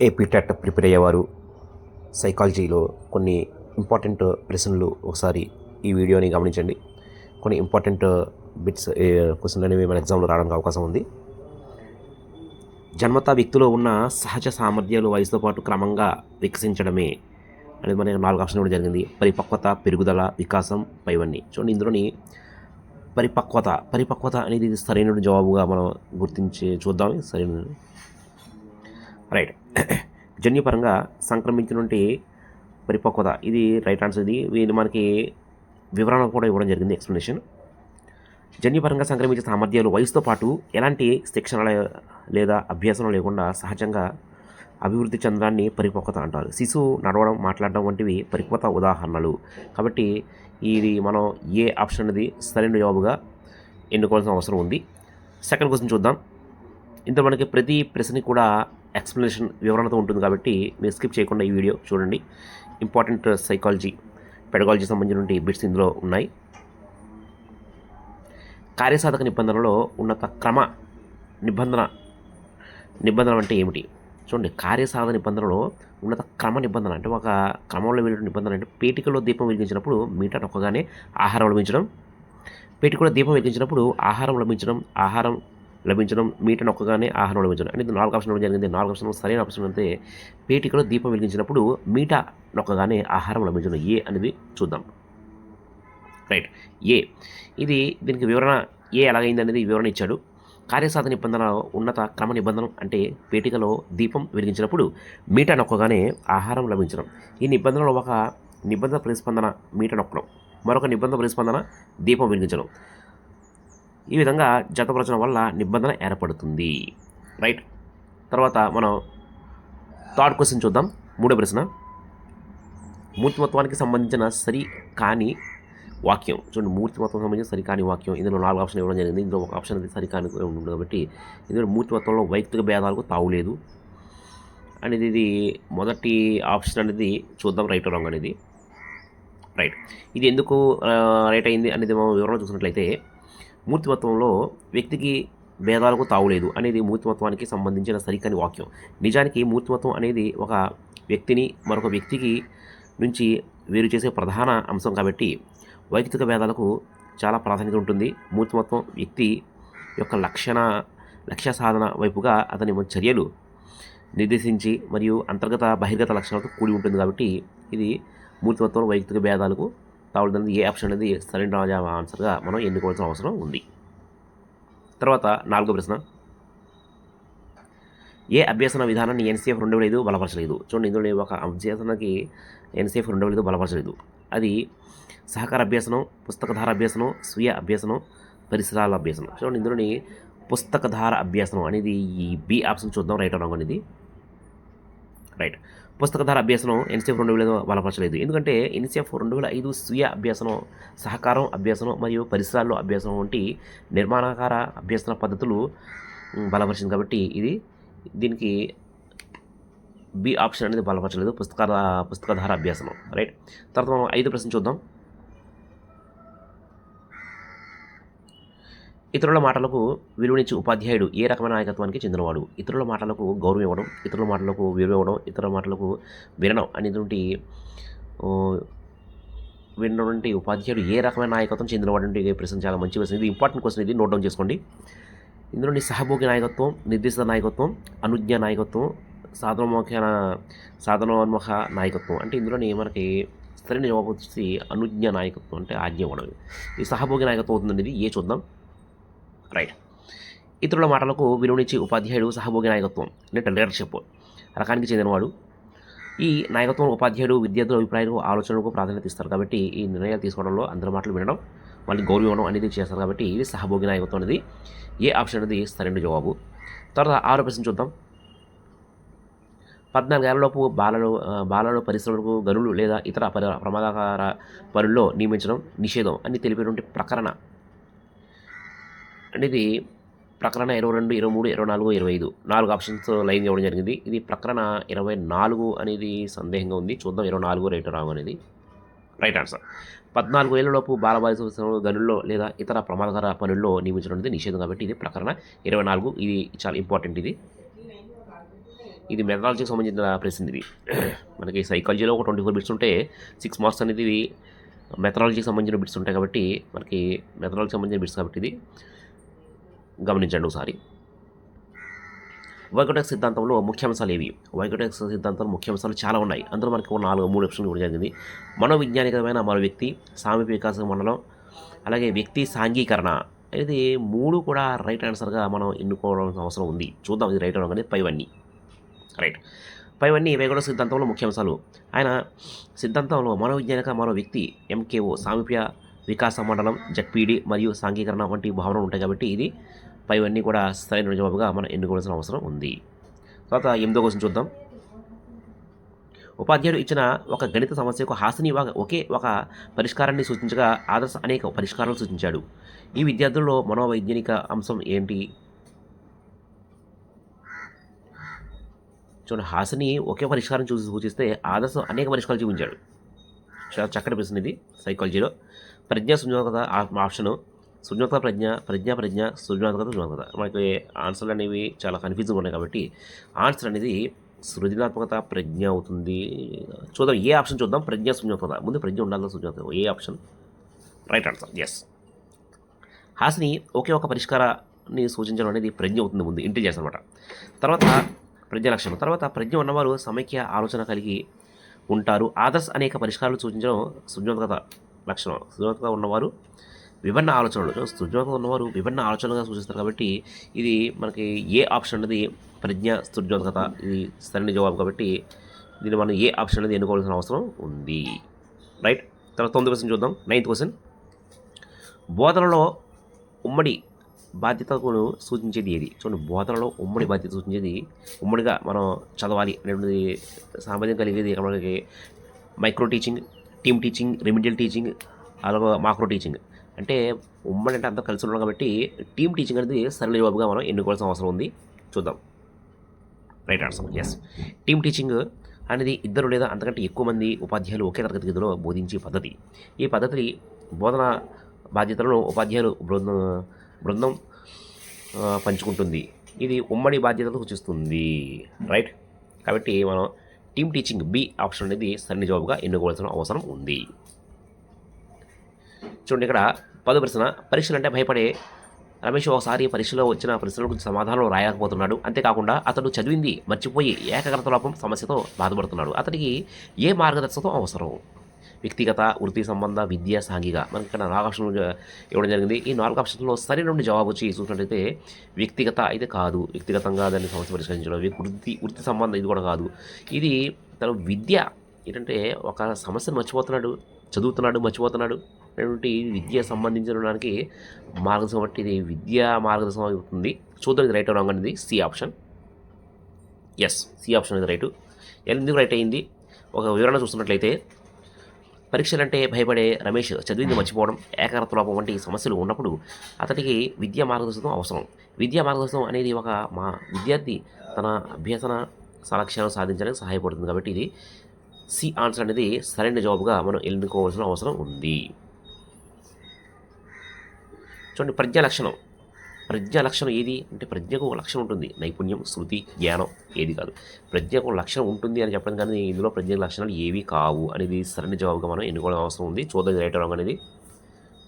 AP TET prepare అయ్యేవారు సైకాలజీలో కొన్ని ఇంపార్టెంట్ ప్రశ్నలు ఒకసారి ఈ వీడియోని గమనించండి. కొన్ని ఇంపార్టెంట్ బిట్స్ క్వశ్చన్లు అనేవి మన ఎగ్జామ్లో రావడానికి అవకాశం ఉంది. జన్మతా వ్యక్తిలో ఉన్న సహజ సామర్థ్యాలు వయసుతో పాటు క్రమంగా వికసించడమే అనేది మనకి 4 ఆప్షన్ ఇవ్వడం జరిగింది. పరిపక్వత, పెరుగుదల, వికాసం, పైవన్నీ. చూడండి, ఇందులోని పరిపక్వత అనేది సరైన జవాబుగా మనం గుర్తించి చూద్దాం. సరైన రైట్. జన్యుపరంగా సంక్రమించినటువంటి పరిపక్వత, ఇది రైట్ ఆన్సర్. ఇది మనకి వివరణ కూడా ఇవ్వడం జరిగింది, ఎక్స్ప్లెనేషన్. జన్యుపరంగా సంక్రమించే సామర్థ్యాలు వయసుతో పాటు ఎలాంటి శిక్షణ లేదా అభ్యాసం లేకుండా సహజంగా అభివృద్ధి చెందడాన్ని పరిపక్వత అంటారు. శిశువు నడవడం, మాట్లాడడం వంటివి పరిపక్వత ఉదాహరణలు. కాబట్టి ఇది మనం ఏ ఆప్షన్ అనేది సరైన జవాబుగా ఎన్నుకోవాల్సిన అవసరం ఉంది. సెకండ్ క్వశ్చన్ చూద్దాం. ఇంత మనకి ప్రతి ప్రశ్నకి కూడా ఎక్స్ప్లెనేషన్ వివరణతో ఉంటుంది కాబట్టి మీరు స్కిప్ చేయకుండా ఈ వీడియో చూడండి. ఇంపార్టెంట్ సైకాలజీ, పెడగాలజీ సంబంధించిన బిట్స్ ఇందులో ఉన్నాయి. కార్యసాధక నిబంధనలో ఉన్నత క్రమ నిబంధన అంటే ఏమిటి? చూడండి, కార్యసాధన నిబంధనలో ఉన్నత క్రమ నిబంధన అంటే ఒక క్రమంలో వెళ్ళే నిబంధన అంటే పేటికలో దీపం వెలిగించినప్పుడు మీటర్ నొక్కగానే ఆహారం లభించడం, పేటికలో దీపం వెలిగించినప్పుడు ఆహారం లభించడం, మీటర్ నొక్కగానే ఆహారం లభించడం అనేది 4 ఆప్షన్ ఇవ్వడం జరిగింది. 4 ఆప్షన్ సరైన ఆప్షన్ అంటే పేటికలో దీపం వెలిగించినప్పుడు మీట నొక్కగానే ఆహారం లభించడం. ఏ అనేది చూద్దాం. రైట్, ఏ. దీనికి వివరణ ఏ ఎలాగైంది అనేది వివరణ ఇచ్చాడు. కార్యసాధన నిబంధన ఉన్నత క్రమ నిబంధన అంటే పేటికలో దీపం వెలిగించినప్పుడు మీట నొక్కగానే ఆహారం లభించడం. ఈ నిబంధనలో ఒక నిబంధన ప్రతిస్పందన మీట నొక్కడం, మరొక నిబంధన ప్రతిస్పందన దీపం వెలిగించడం. ఈ విధంగా జతపరచడం వల్ల నిబంధన ఏర్పడుతుంది. రైట్. తర్వాత మనం థర్డ్ క్వశ్చన్ చూద్దాం. 3వ ప్రశ్న, మూర్తిమత్వానికి సంబంధించిన సరి కాని వాక్యం. చూడండి, మూర్తిమత్వం సంబంధించిన సరికాని వాక్యం. ఇందులో 4 ఆప్షన్ ఇవ్వడం జరిగింది. ఇందులో ఒక ఆప్షన్ అనేది సరికాని ఉంటుంది కాబట్టి ఇందులో మూర్తిమత్వంలో వైయక్తిక భేదాలకు తావులేదు అనేది ఇది మొదటి ఆప్షన్ అనేది చూద్దాం, రైట్ రాంగ్ అనేది. రైట్. ఇది ఎందుకు రైట్ అయింది అనేది మనం వివరణ చూసినట్లయితే, మూర్తిమత్వంలో వ్యక్తికి భేదాలకు తావులేదు అనేది మూర్తిమత్వానికి సంబంధించిన సరికాని వాక్యం. నిజానికి మూర్తిమత్వం అనేది ఒక వ్యక్తిని మరొక వ్యక్తికి నుంచి వేరు చేసే ప్రధాన అంశం కాబట్టి వైయక్తిక భేదాలకు చాలా ప్రాధాన్యత ఉంటుంది. మూర్తిమత్వం వ్యక్తి యొక్క లక్ష్య సాధన వైపుగా అతని చర్యలు నిర్దేశించి మరియు అంతర్గత బహిర్గత లక్షణాలతో కూడి ఉంటుంది కాబట్టి ఇది మూర్తిమత్వం వైయక్తిక భేదాలకు తావులేదనేది ఏ ఆప్షన్ అనేది సరైన ఆన్సర్గా మనం ఎన్నుకోవాల్సిన అవసరం ఉంది. తర్వాత 4వ ప్రశ్న, ఏ అభ్యసన విధానాన్ని ఎన్సీఎఫ్ 2005 బలపరచలేదు? చూడండి, ఇందులో ఒక అభ్యసనకి ఎన్సీఎఫ్ 2005 బలపరచలేదు. అది సహకార అభ్యసనం, పుస్తకధార అభ్యసనం, స్వీయ అభ్యసనం, పరిసరాల అభ్యసనం. చూడండి, ఇందులోని పుస్తకధార అభ్యసనం అనేది ఈ బి ఆప్షన్ చూద్దాం, రైట్ రాంగ్ అనేది. రైట్. పుస్తకధార అభ్యసనం ఎన్సీఎఫ్ 2005 బలపరచలేదు. ఎందుకంటే ఎన్సీఎఫ్ 2005 స్వీయ అభ్యసనం, సహకారం అభ్యసనం మరియు పరిసరాల్లో అభ్యసనం వంటి నిర్మాణాకార అభ్యసన పద్ధతులు బలపరిచింది కాబట్టి దీనికి బి ఆప్షన్ అనేది బలపరచలేదు, పుస్తకధార అభ్యసనం. రైట్. తర్వాత మనం 5వ ప్రశ్న చూద్దాం. ఇతరుల మాటలకు విలువనిచ్చి ఉపాధ్యాయుడు ఏ రకమైన నాయకత్వానికి చెందినవాడు? ఇతరుల మాటలకు గౌరవం ఇవ్వడం, ఇతరుల మాటలకు విలువ ఇవ్వడం, ఇతరుల మాటలకు వినడం అనేటువంటి ఉపాధ్యాయుడు ఏ రకమైన నాయకత్వం చెందినవాడు అంటే ప్రశ్న చాలా మంచి ప్రశ్న. ఇది ఇంపార్టెంట్ క్వశ్చన్, ఇది నోట్ డౌన్ చేసుకోండి. ఇందులోని సహభోగి నాయకత్వం, నిర్దేశిత నాయకత్వం, అనుజ్ఞ నాయకత్వం, సాధనోన్ముఖ నాయకత్వం. అంటే ఇందులోని మనకి సరైన జవాబు వచ్చి అనుజ్ఞ నాయకత్వం అంటే ఆజ్ఞ ఇవ్వడం. ఈ సహభోగి నాయకత్వం అవుతుందండి. ఏ చూద్దాం. రైట్. ఇతరుల మాటలకు విలువనిచ్చి ఉపాధ్యాయుడు సహభోగి నాయకత్వం అంటే లీడర్షిప్ రకానికి చెందినవాడు. ఈ నాయకత్వం ఉపాధ్యాయుడు విద్యార్థుల అభిప్రాయాలకు, ఆలోచనలకు ప్రాధాన్యత ఇస్తారు కాబట్టి ఈ నిర్ణయాలు తీసుకోవడంలో అందరి మాటలు వినడం, వాళ్ళని గౌరవం ఇవ్వడం అనేది చేస్తారు కాబట్టి ఇది సహభోగి నాయకత్వం అనేది ఏ ఆప్షన్ అనేది సరైన జవాబు. తర్వాత 6వ ప్రశ్న చూద్దాం. 14 ఏళ్లలోపు బాలలు పరిశ్రమలకు గనులు లేదా ఇతర ప్రమాదకర పనుల్లో నియమించడం నిషేధం అని తెలిపేటువంటి ప్రకరణ అనేది ప్రకరణ 22, 23, 24, 25 4 ఆప్షన్స్ లైన్ ఇవ్వడం జరిగింది. ఇది ప్రకరణ 24 అనేది సందేహంగా ఉంది. చూద్దాం 24 రైట్ రాంగ్ అనేది. Right answer. 14 ఏళ్లలోపు బాలబాలికల గనుల్లో లేదా ఇతర ప్రమాదకర పనుల్లో నియమించడం అనేది నిషేధం కాబట్టి ఇది ప్రకరణ 24. ఇది చాలా ఇంపార్టెంట్. ఇది మెథడాలజీకి సంబంధించిన ప్రశ్న ఇది. మనకి సైకాలజీలో ఒక 24 బిట్స్ ఉంటే 6 మార్క్స్ అనేది మెథడాలజీకి సంబంధించిన బిట్స్ ఉంటాయి కాబట్టి మనకి మెథడాలజీకి సంబంధించిన బిట్స్ కాబట్టి ఇది గమనించండి ఒకసారి. వైగోటెక్స్ సిద్ధాంతంలో ముఖ్యాంశాలు ఏవి? వైగోటెక్స్ సిద్ధాంతంలో ముఖ్యాంశాలు చాలా ఉన్నాయి. అందులో మనకి 3 ఆప్షన్లు కూడా జరిగింది. మనోవిజ్ఞానికమైన మరో వ్యక్తి, సామీప్య వికాస మండలం, అలాగే వ్యక్తి సాంఘీకరణ. ఇది 3 కూడా రైట్ ఆన్సర్గా మనం ఎన్నుకోవాల్సిన అవసరం ఉంది. చూద్దాం ఇది రైట్ అనేది పైవన్నీ రైట్. పైవన్నీ వైగోటెక్స్ సిద్ధాంతంలో ముఖ్యాంశాలు. ఆయన సిద్ధాంతంలో మనోవిజ్ఞానిక మరో వ్యక్తి, ఎంకేఓ, సామీప్య వికాస మండలం, జెడ్పీడి మరియు సాంఘీకరణ వంటి భావనలు ఉంటాయి కాబట్టి ఇది పైవన్నీ కూడా సరైన జవాబుగా మనం ఎన్నుకోవాల్సిన అవసరం ఉంది. తర్వాత 8వ క్వశ్చన్ చూద్దాం. ఉపాధ్యాయుడు ఇచ్చిన ఒక గణిత సమస్యకు హాసిని ఒకే ఒక పరిష్కారాన్ని సూచించగా ఆదర్శ అనేక పరిష్కారాలు సూచించాడు. ఈ విద్యార్థుల్లో మనోవైజ్ఞానిక అంశం ఏంటి? చూడండి, హాసిని ఒకే పరిష్కారం సూచిస్తే ఆదర్శ అనేక పరిష్కారాలు చూపించాడు. చాలా చక్కటి ప్రశ్న ఇది సైకాలజీలో. ప్రజ్ఞ సృజనాత్మకత ఆప్షను. సృజనాత్మక ప్రజ్ఞ సృజనాత్మకత. మనకి ఆన్సర్లు అనేవి చాలా కన్ఫ్యూజింగ్ ఉన్నాయి కాబట్టి ఆన్సర్ అనేది సృజనాత్మకత ప్రజ్ఞ అవుతుంది. చూద్దాం ఏ ఆప్షన్ చూద్దాం. ప్రజ్ఞ సృజనాత్మకత. ముందు ప్రజ్ఞ ఉండాలి, సృజనాత్మకత ఏ option right answer. Yes, Hasini ఒకే ఒక పరిష్కారాన్ని సూచించడం అనేది ప్రజ్ఞ అవుతుంది, ముందు ఇంటెలిజెన్స్ అనమాట. తర్వాత ప్రజ్ఞ లక్షణం. తర్వాత ప్రజ్ఞ ఉన్నవారు సమైక్య ఆలోచన కలిగి ఉంటారు. ఆదర్శ అనేక పరిష్కారాలు సూచించడం సృజనాత్మకత లక్షణం. సృజనాత్మకత ఉన్నవారు విభిన్న ఆలోచనలు, సృజనాత్మకత ఉన్నవారు విభిన్న ఆలోచనలుగా సూచిస్తారు కాబట్టి ఇది మనకి ఏ ఆప్షన్ అనేది ప్రజ్ఞ సృజనాత్మకత, ఇది సరైన జవాబు కాబట్టి దీన్ని మనం ఏ ఆప్షన్ అనేది ఎన్నుకోవాల్సిన అవసరం ఉంది రైట్. తర్వాత 9వ క్వశ్చన్ చూద్దాం. 9th question. బోధనలో ఉమ్మడి బాధ్యతను సూచించేది ఏది? చూడండి, బోధనలో ఉమ్మడి బాధ్యత సూచించేది ఉమ్మడిగా మనం చదవాలి అనేటువంటి సామర్థ్యం కలిగేది మనకి micro teaching, team teaching, remedial teaching, అలాగే మాక్రో టీచింగ్. అంటే ఉమ్మడి అంటే అంతా కలిసి ఉన్నాం కాబట్టి టీమ్ టీచింగ్ అనేది సరైన జవాబుగా మనం ఎన్నుకోవాల్సిన అవసరం ఉంది. చూద్దాం right answer. Yes, team teaching అనేది 2 లేదా అంతకంటే ఎక్కువ మంది ఉపాధ్యాయులు ఒకే తరగతి గదిలో బోధించే పద్ధతి. ఈ పద్ధతి బోధన బాధ్యతలను ఉపాధ్యాయులు బృందం పంచుకుంటుంది. ఇది ఉమ్మడి బాధ్యతను సూచిస్తుంది రైట్. కాబట్టి మనం టీమ్ టీచింగ్ బి ఆప్షన్ అనేది సరైన జవాబుగా ఎన్నుకోవాల్సిన అవసరం ఉంది. చూడండి, ఇక్కడ 10వ ప్రశ్న. పరీక్షలు అంటే భయపడే రమేష్ ఒకసారి పరీక్షలో వచ్చిన ప్రశ్నలకు సమాధానం రాయలేకపోతున్నాడు. అంతేకాకుండా అతడు చదివింది మర్చిపోయి ఏకాగ్రత లోపం సమస్యతో బాధపడుతున్నాడు. అతడికి ఏ మార్గదర్శకత్వం అవసరం? వ్యక్తిగత, వృత్తి సంబంధ, విద్య, సాంఘిక. మనకి ఇక్కడ 4 ఆప్షన్లు ఇవ్వడం జరిగింది. ఈ 4 ఆప్షన్లో సరైన జవాబు వచ్చి చూసినట్లయితే వ్యక్తిగత అయితే కాదు, వ్యక్తిగతంగా దాన్ని సమస్య పరిష్కరించడం. వృత్తి సంబంధం ఇది కూడా కాదు. ఇది తన విద్య ఏంటంటే ఒక సమస్యను చదువుతున్నాడు మర్చిపోతున్నాడు అనేటువంటి విద్య సంబంధించిన దానికి మార్గదర్శనం బట్టి ఇది విద్యా మార్గదర్శనం అవుతుంది. చూద్దాం ఇది రైట్ రాంగ్ అనేది C option. Yes, C option అనేది రైటు. ఎందుకు రైట్ అయింది? ఒక వివరణ చూస్తున్నట్లయితే పరీక్షలంటే భయపడే రమేష్ చదివింది మర్చిపోవడం, ఏకాగ్రత లోపం వంటి సమస్యలు ఉన్నప్పుడు అతడికి విద్యా మార్గదర్శనం అవసరం. విద్యా మార్గదర్శనం అనేది ఒక విద్యార్థి తన అభ్యసన లక్ష్యాలను సాధించడానికి సహాయపడుతుంది కాబట్టి ఇది సి ఆన్సర్ అనేది సరైన జవాబుగా మనం ఎన్నుకోవాల్సిన అవసరం ఉంది. చూడండి, ప్రజ్ఞా లక్షణం ఏది అంటే ప్రజ్ఞకు ఒక లక్షణం ఉంటుంది. నైపుణ్యం, శృతి, జ్ఞానం ఏది కాదు. ప్రజ్ఞకు ఒక లక్షణం ఉంటుంది అని చెప్పడం కానీ ఇందులో ప్రజ్ఞ లక్షణాలు ఏవి కావు అనేది సరైన జవాబుగా మనం ఎన్నుకోవడం అవసరం ఉంది. చూద్దాం రైట్ రాంగ్ అనేది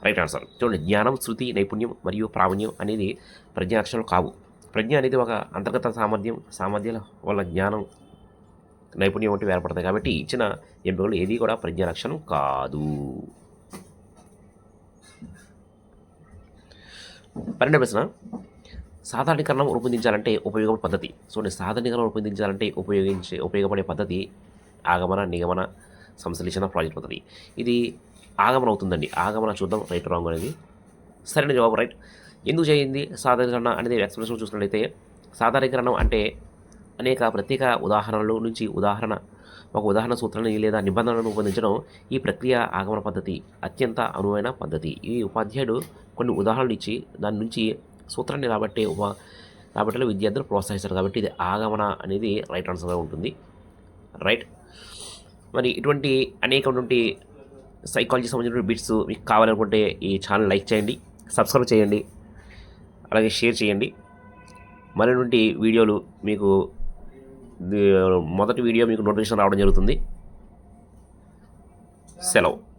రైట్ ఆన్సర్. చూడండి, జ్ఞానం, శృతి, నైపుణ్యం మరియు ప్రావీణ్యం అనేది ప్రజ్ఞా లక్షణాలు కావు. ప్రజ్ఞ అనేది ఒక అంతర్గత సామర్థ్యాల వల్ల జ్ఞానం, నైపుణ్యం వంటివి ఏర్పడతాయి కాబట్టి ఇచ్చిన ఎంపికలు ఏది కూడా ప్రజ్ఞా లక్షణం కాదు. 12వ ప్రశ్న. సాధారణీకరణం రూపొందించాలంటే ఉపయోగపడే పద్ధతి. చూడండి, సాధారణీకరణం రూపొందించాలంటే ఉపయోగపడే పద్ధతి ఆగమన, నిగమన, సంశ్లేషణ, ప్రాజెక్ట్ పద్ధతి. ఇది ఆగమన అవుతుందండి. ఆగమన. చూద్దాం రైట్ రాంగ్ అనేది సరైన జవాబు రైట్. ఎందుకు చేయింది సాధారణీకరణ అనేది ఎక్స్ప్రెషన్ చూసినట్లయితే సాధారణీకరణం అంటే అనేక ప్రత్యేక ఉదాహరణల నుంచి ఒక ఉదాహరణ సూత్రాన్ని లేదా నిబంధనలను రూపొందించడం. ఈ ప్రక్రియ ఆగమన పద్ధతి అత్యంత అనువైన పద్ధతి. ఈ ఉపాధ్యాయుడు కొన్ని ఉదాహరణలు ఇచ్చి దాని నుంచి సూత్రాన్ని రాబట్టే విద్యార్థులు ప్రోత్సహిస్తారు కాబట్టి ఇది ఆగమన అనేది రైట్ ఆన్సర్గా ఉంటుంది రైట్. మరి ఇటువంటి అనేకటువంటి సైకాలజీ సంబంధించిన బిట్స్ మీకు కావాలనుకుంటే ఈ ఛానల్ లైక్ చేయండి, సబ్స్క్రైబ్ చేయండి, అలాగే షేర్ చేయండి. మరిన్ని వీడియోలు మీకు మొదటి వీడియో మీకు నోటిఫికేషన్ రావడం జరుగుతుంది. సెలవు.